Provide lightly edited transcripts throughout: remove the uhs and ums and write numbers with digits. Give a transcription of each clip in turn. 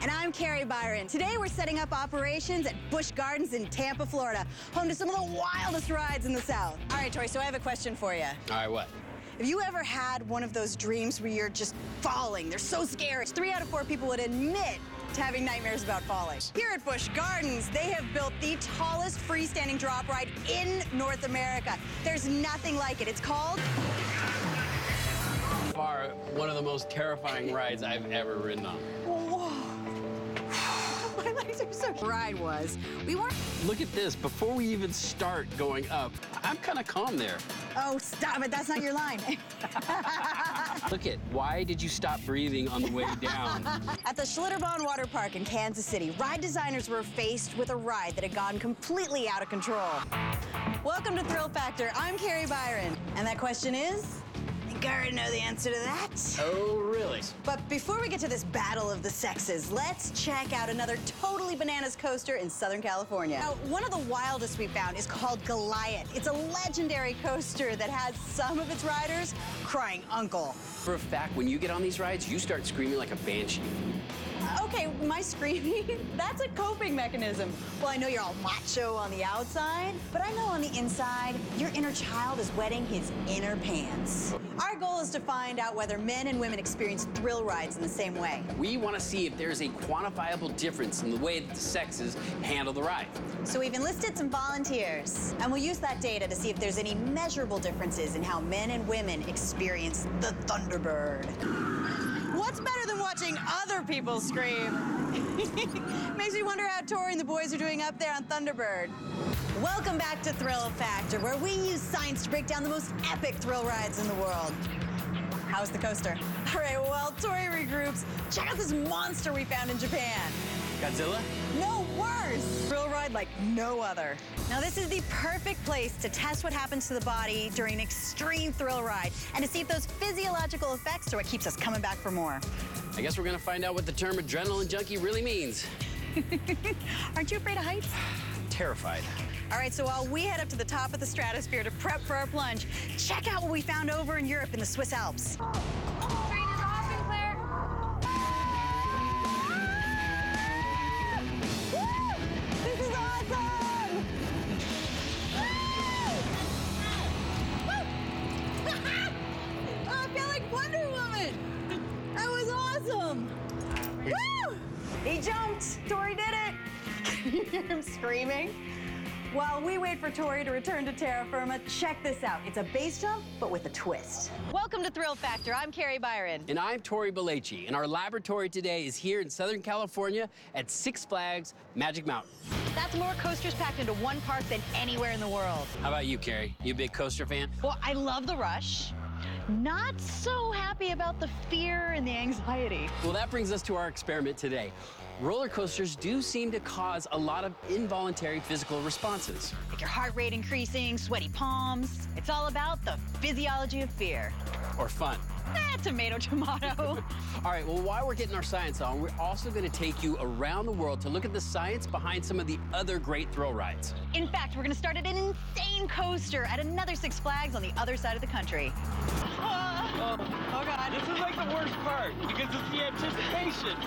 And I'm Kari Byron. Today we're setting up operations at Busch Gardens in Tampa, Florida, home to some of the wildest rides in the South. All right, Tori, so I have a question for you. All right, what? Have you ever had one of those dreams where you're just falling? They're so scary. 3 out of 4 people would admit to having nightmares about falling. Here at Busch Gardens, they have built the tallest freestanding drop ride in North America. There's nothing like it. It's called... Far one of the most terrifying rides I've ever ridden on. Whoa. My legs are so... Ride was, we weren't... Look at this. Before we even start going up, I'm kind of calm there. Oh, stop it. That's not your line. Look at, why did you stop breathing on the way down? At the Schlitterbahn Water Park in Kansas City, ride designers were faced with a ride that had gone completely out of control. Welcome to Thrill Factor. I'm Kari Byron. And that question is? I think I already know the answer to that. Oh, really? But before we get to this battle of the sexes, let's check out another totally bananas coaster in Southern California. Now, one of the wildest we found is called Goliath. It's a legendary coaster that has some of its riders crying uncle. For a fact, when you get on these rides, you start screaming like a banshee. Okay, my screaming, that's a coping mechanism. Well, I know you're all macho on the outside, but I know on the inside, your inner child is wetting his inner pants. Our goal is to find out whether men and women experience thrill rides in the same way. We want to see if there's a quantifiable difference in the way that the sexes handle the ride. So we've enlisted some volunteers, and we'll use that data to see if there's any measurable differences in how men and women experience the Thunderbird. What's better than watching other people scream? Makes me wonder how Tori and the boys are doing up there on Thunderbird. Welcome back to Thrill Factor, where we use science to break down the most epic thrill rides in the world. How's the coaster? All right, while Tori regroups, check out this monster we found in Japan. Godzilla? No, worse. Thrill ride like no other. Now, this is the perfect place to test what happens to the body during an extreme thrill ride and to see if those physiological effects are what keeps us coming back for more. I guess we're gonna find out what the term adrenaline junkie really means. Aren't you afraid of heights? Terrified. All right, so while we head up to the top of the stratosphere to prep for our plunge, check out what we found over in Europe in the Swiss Alps. Woo! He jumped! Tori did it! Can you hear him screaming? While we wait for Tori to return to terra firma, check this out. It's a base jump, but with a twist. Welcome to Thrill Factor. I'm Kari Byron. And I'm Tori Belleci, and our laboratory today is here in Southern California at Six Flags Magic Mountain. That's more coasters packed into one park than anywhere in the world. How about you, Kari? You a big coaster fan? Well, I love the rush. Not so happy about the fear and the anxiety. Well, that brings us to our experiment today. Roller coasters do seem to cause a lot of involuntary physical responses. Like your heart rate increasing, sweaty palms. It's all about the physiology of fear. Or fun. Tomato, tomato. All right, well, while we're getting our science on, we're also going to take you around the world to look at the science behind some of the other great thrill rides. In fact, we're going to start at an insane coaster at another Six Flags on the other side of the country. Oh, God. This is like the worst part, because it's the anticipation.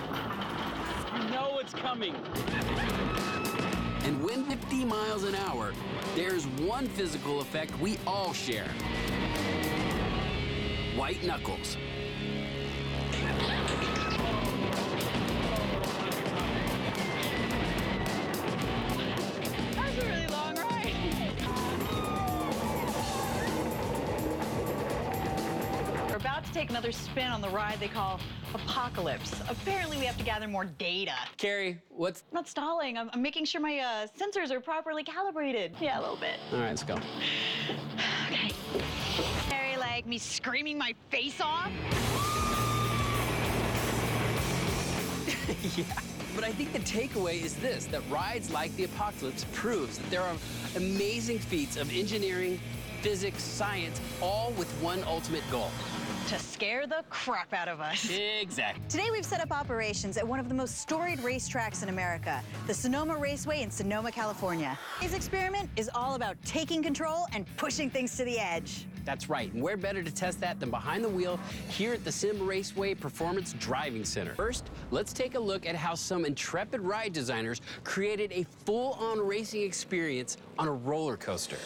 You know it's coming. And when 50 miles an hour, there's one physical effect we all share. White knuckles. That's a really long ride. We're about to take another spin on the ride they call Apocalypse. Apparently, we have to gather more data. Kari, what's... I'm not stalling. I'm making sure my sensors are properly calibrated. Yeah, a little bit. All right, let's go. Okay. Kari, like me screaming my face off? Yeah, but I think the takeaway is this, that rides like the Apocalypse proves that there are amazing feats of engineering, physics, science, all with one ultimate goal. to scare the crap out of us. Exactly. Today we've set up operations at one of the most storied racetracks in America, the Sonoma Raceway in Sonoma, California. Today's experiment is all about taking control and pushing things to the edge. That's right, and where better to test that than behind the wheel here at the Sim Raceway Performance Driving Center. First, let's take a look at how some intrepid ride designers created a full-on racing experience on a roller coaster.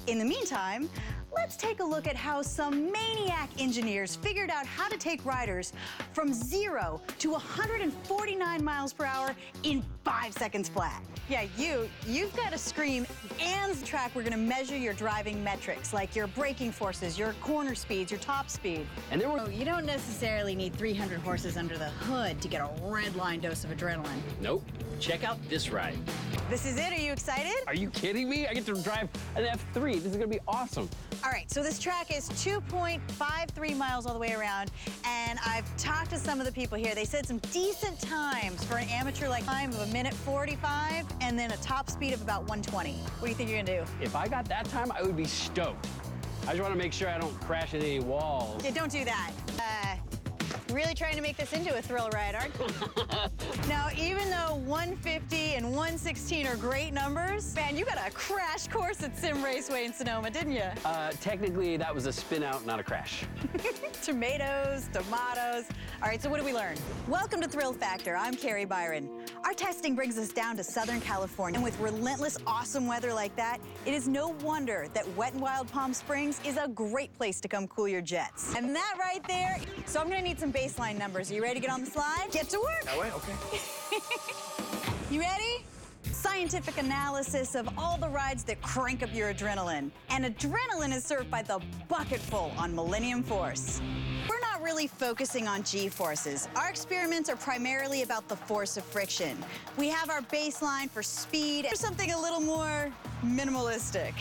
In the meantime, let's take a look at how some maniac engineers figured out how to take riders from 0 to 149 miles per hour in 5 seconds flat. Yeah, you've got to scream, and the track, we're gonna measure your driving metrics, like your braking forces, your corner speeds, your top speed. And there were... You don't necessarily need 300 horses under the hood to get a red line dose of adrenaline. Nope. Check out this ride. This is it, are you excited? Are you kidding me? I get to drive an F3. This is gonna be awesome. All right, so this track is 2.53 miles all the way around, and I've talked to some of the people here. They said some decent times for an amateur like time of 1:45 and then a top speed of about 120. What do you think you're gonna do? If I got that time, I would be stoked. I just want to make sure I don't crash into any walls. Yeah, don't do that. Really trying to make this into a thrill ride, aren't you? Now, even though 150 and 116 are great numbers, man, you got a crash course at Sim Raceway in Sonoma, didn't you? Technically, that was a spin out, not a crash. Tomatoes. All right, so what did we learn? Welcome to Thrill Factor. I'm Kari Byron. Our testing brings us down to Southern California, and with relentless, awesome weather like that, it is no wonder that Wet n Wild Palm Springs is a great place to come cool your jets. And that right there, so I'm gonna need some baseline numbers. Are you ready to get on the slide? Get to work. That way? Okay. You ready? Scientific analysis of all the rides that crank up your adrenaline. And adrenaline is served by the bucketful on Millennium Force. We're not really focusing on G-forces. Our experiments are primarily about the force of friction. We have our baseline for speed or something a little more minimalistic.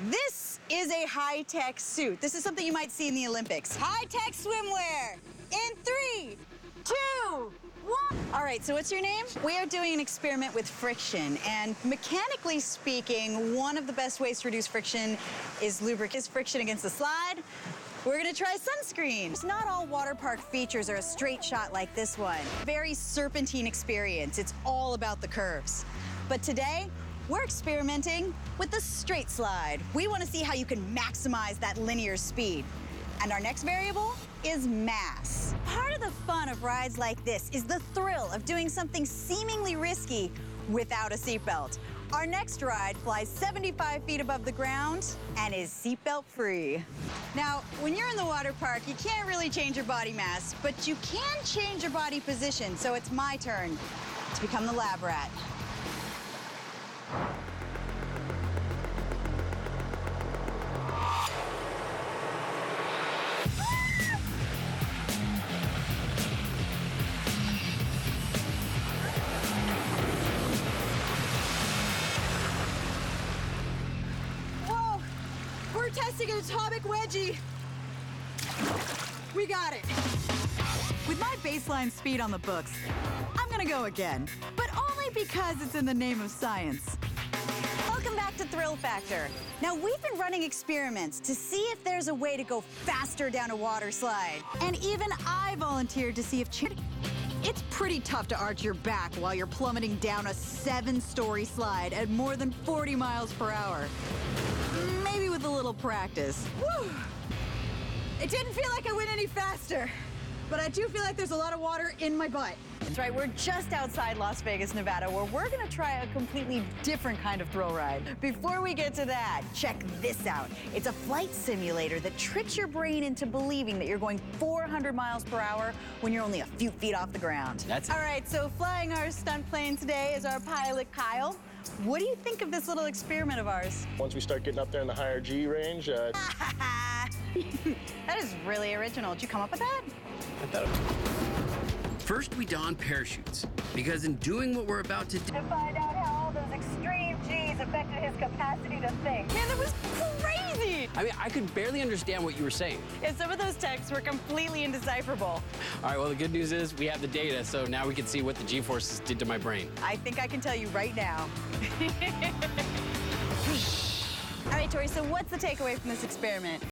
This is a high-tech suit. This is something you might see in the Olympics. High-tech swimwear in 3, 2, 1. All right, so what's your name? We are doing an experiment with friction, and mechanically speaking, one of the best ways to reduce friction is lubricant friction against the slide. We're gonna try sunscreen. Not all water park features are a straight shot like this one. Very serpentine experience. It's all about the curves. But today, we're experimenting with the straight slide. We want to see how you can maximize that linear speed. And our next variable is mass. Part of the fun of rides like this is the thrill of doing something seemingly risky without a seatbelt. Our next ride flies 75 feet above the ground and is seatbelt free. Now, when you're in the water park, you can't really change your body mass, but you can change your body position. So it's my turn to become the lab rat. Whoa, we're testing an atomic wedgie. We got it. With my baseline speed on the books, I'm gonna go again, but only because it's in the name of science. Welcome back to Thrill Factor. Now, we've been running experiments to see if there's a way to go faster down a water slide. And even I volunteered to see if it's pretty tough to arch your back while you're plummeting down a 7-story slide at more than 40 miles per hour. Maybe with a little practice. Woo! It didn't feel like I went any faster, but I do feel like there's a lot of water in my butt. That's right, we're just outside Las Vegas, Nevada, where we're gonna try a completely different kind of thrill ride. Before we get to that, check this out. It's a flight simulator that tricks your brain into believing that you're going 400 miles per hour when you're only a few feet off the ground. That's all right, so flying our stunt plane today is our pilot, Kyle. What do you think of this little experiment of ours? Once we start getting up there in the higher G range, That is really original. Did you come up with that? I thought First, we don parachutes, because in doing what we're about to do... To find out how all those extreme G's affected his capacity to think. Man, that was crazy! I mean, I could barely understand what you were saying. Yeah, some of those texts were completely indecipherable. All right, well, the good news is we have the data, so now we can see what the G-forces did to my brain. I think I can tell you right now. All right, Tori, so what's the takeaway from this experiment?